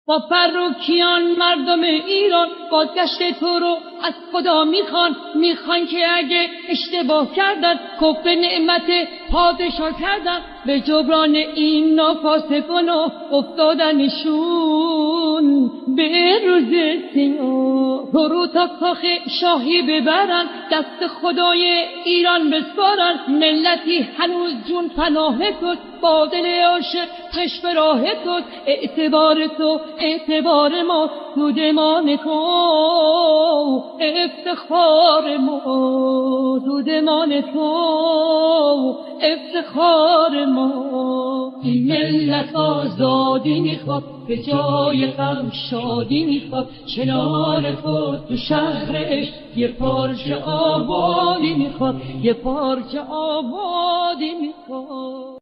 با فرخیان مردم ایران بازگشت تو رو از خدا میخوان که اگه اشتباه کردن کفر نعمت پادشاه کردن به جبران این ناپاسگان و افتادنشون به روز سیاه تو رو تا کاخ شاهی ببرن دست خدای ایران بسپارن ملتی هنوز جون پناه تو با دل عاشق پشت به راه تو اعتبار تو اعتبار ما دودمان تو افتخار ما دودمان تو افتخار ما این ملت آزادی میخواد به جای غم شادی میخواد کنار تو تو شهرش یه پارچه آبادی میخواد یه پارچه آبادی میخواد